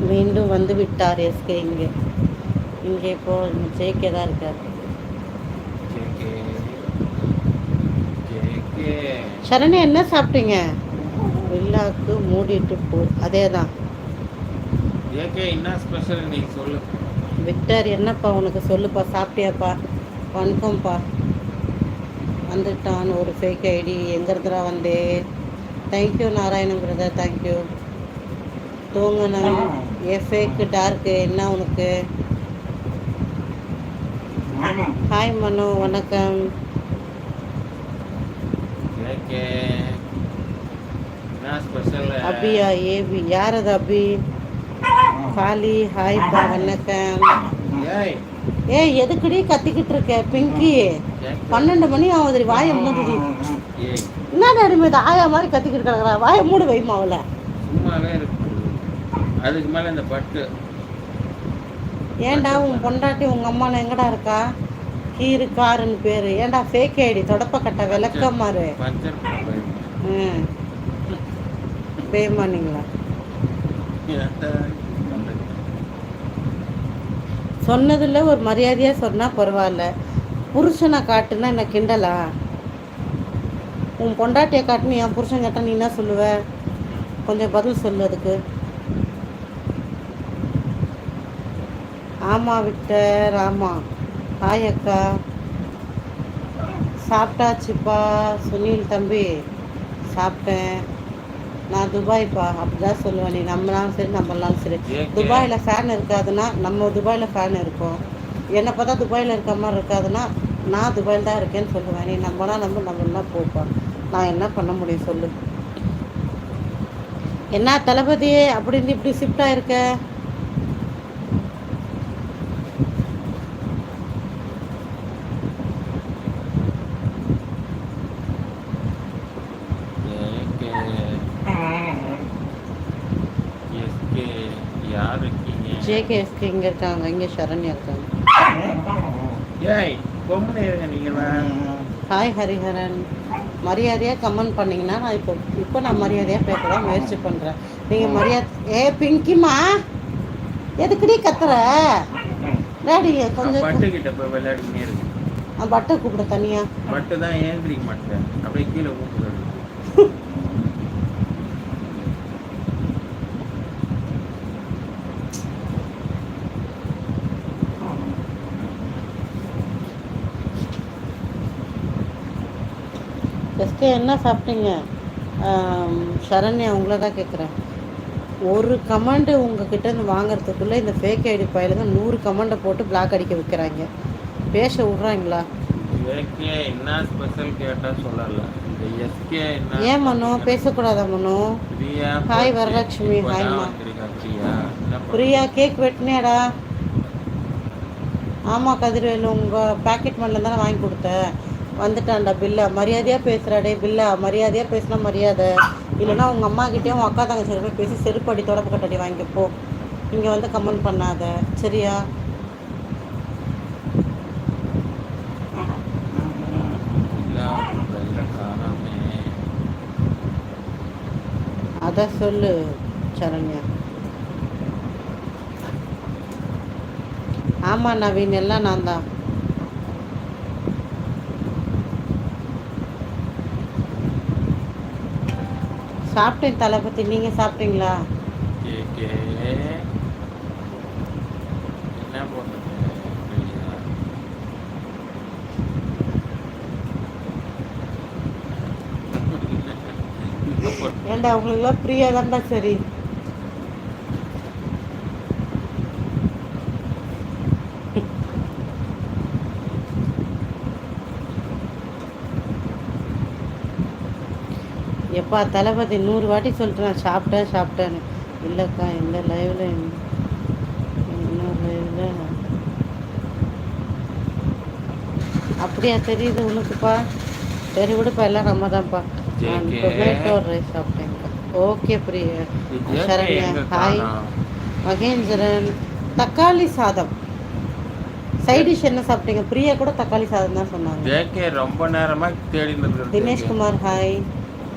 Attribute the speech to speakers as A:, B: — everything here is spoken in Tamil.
A: மீண்டும் வந்து விட்டார் எஸ்கே. இங்கே இங்கே இப்போ ஜேகே தான் இருக்கார். சரணி என்ன சாப்பிட்டீங்க? வில்லாக்கு மூடிட்டு போ. அதே தான்.
B: என்ன ஸ்பெஷல் இன்னைக்கு சொல்லு.
A: விக்டர் என்னப்பா உனக்கு சொல்லுப்பா. சாப்பிட்டியாப்பா? வணக்கம்ப்பா. வந்துட்டான் ஒரு ஃபேக் ஐடி. எங்கிறதுரா வந்தே? Thank you Narayanan brother, thank you. தூங்கணும். ஏ ஃபேக்கு டார்க்கு என்ன உனக்கு? ஹாய் மனு, வணக்கம். அபியா ஏபி? யார் அது அபி? காலி ஹாய்ப்பா, வணக்கம். ஏய் எதுக்குடி கத்திக்கிட்டு இருக்க பிங்கி? 12 மணி ஆகுது, வாயை மூடுடி. என்ன அடிமை ஆயா மாதிரி கத்திக்கிட்டு கிடக்குறா? வாயை மூடு வைமா அவளை.
B: சும்மாவே இருக்கு. அதுக்கு மேல இந்த பட்டு.
A: ஏன்டா உன் பொண்டாட்டி உங்க அம்மா எங்கடா இருக்கா? கீரு காருன்னு பேரு. ஏன்டா ஃபேக் ஐடி தொடப்ப கட்ட விளக்கமாறு. பேமானிங்களா? சொன்னதில்ல ஒரு மரியாதையாக சொன்னால் பரவாயில்ல. புருஷனை காட்டுன்னா என்ன கிண்டலா? உன் பொண்டாட்டியை காட்டுன்னு என் புருஷன் கேட்டால் நீ என்ன சொல்லுவ? கொஞ்சம் பதில் சொல்லு அதுக்கு. ஆமாம் விக்டர், ஆமாம். ஹாய் அக்கா. சாப்பிட்டாச்சுப்பா சுனில் தம்பி. சாப்பிட்டேன். நான் துபாய்ப்பா. அப்படிதான் சொல்லுவேன். நீ நம்மளாலும் சரி நம்மளாலும் சரி. துபாயில் ஃபேன் இருக்காதுன்னா நம்ம துபாயில் ஃபேன் இருக்கும். என்னை பார்த்தா துபாயில் இருக்க மாதிரி இருக்காதுன்னா நான் துபாயில் தான் இருக்கேன்னு சொல்லுவேன். நீ நம்மளாம் போப்பா. நான் என்ன பண்ண முடியும் சொல்லு? என்ன தளபதி அப்படின்னு இப்படி ஷிஃப்ட் ஆயிருக்க? ஜேகே எஸ்கே இங்கே இருக்காங்க. இங்கே சரண்யா இருக்காங்க. ஹாய் ஹரிஹரன். மரியாதையாக கமெண்ட் பண்ணிங்கன்னா நான் இப்போ நான் மரியாதையாக பேச தான் முயற்சி பண்ணுறேன். நீங்கள் மரியாதை பிங்கிமா எதுக்குடி கத்துற? டேடி கொஞ்சம்
B: பட்டுக்கிட்ட போய் விளையாடினே இருக்கு.
A: பட்டை கூப்பிட தனியாக.
B: பட்டு தான் ஏந்திரிக்க மாட்டேன். அப்படியே கீழே கூப்பிடுறது.
A: எஸ்கே என்ன சாப்பிட்டீங்க? சரண்யா உங்களை தான் கேட்குறேன். ஒரு கமெண்டு உங்ககிட்ட வாங்கிறதுக்குள்ளே இந்த ஃபேக் ஐடி பயிலுங்க 100 கமெண்டை போட்டு பிளாக் அடிக்க வைக்கிறாங்க. பேச விட்றாங்களா?
B: என்ன ஸ்பெஷல் கேட்டால் சொல்லலாம்.
A: ஏன் மனோ பேசக்கூடாதா மனோ? ஹாய் வரலட்சுமி. ஹாய்மா பிரியா. கேக் வெட்டினேடா? ஆமாம் கதிர்வேலு, உங்கள் பேக்கெட் மண்ணில் தானே வாங்கி கொடுத்தேன். வந்துட்டான்டா பில்லா. மரியாதையாக பேசுகிறாடே பில்லா. மரியாதையாக பேசினா மரியாதை இல்லைன்னா உங்கள் அம்மாக்கிட்டேயும் உங்கள் அக்கா தங்கச்சி பேசி செருப்படி தொடப்பு கட்டடி வாங்கிப்போ. இங்கே வந்து கமெண்ட் பண்ணாத சரியா? அதை சொல்லு சரண்யா. ஆமாம் நவீன், எல்லாம் நான் தான். சாப்பிட்டேன் தளபதி. நீங்கள் சாப்பிட்டீங்களா? ஏண்டா உங்களுக்குலாம் ஃப்ரீயாக தான்டா. சரி எப்பா தளபதி 100 வாட்டி சொல்லிட்டு நான் சாப்பிட்டேன்னு. இல்லைக்கா இந்த லைவில் இன்னொரு லைவில் அப்படியா தெரியுது உனக்குப்பா? சரி விடுப்பா, எல்லாம் நம்ம தான்ப்பா. நான் டொமேட்டோ ரைஸ் சாப்பிட்டேன்க்கா. ஓகே பிரியா. சரண்யா ஹாய். மகேந்திரன் தக்காளி சாதம். சைடிஷ் என்ன சாப்பிட்டீங்க? பிரியா கூட தக்காளி சாதம் தான் சொன்னாங்க.
B: ரொம்ப நேரமாக தேடி.
A: தினேஷ்குமார் ஹாய்.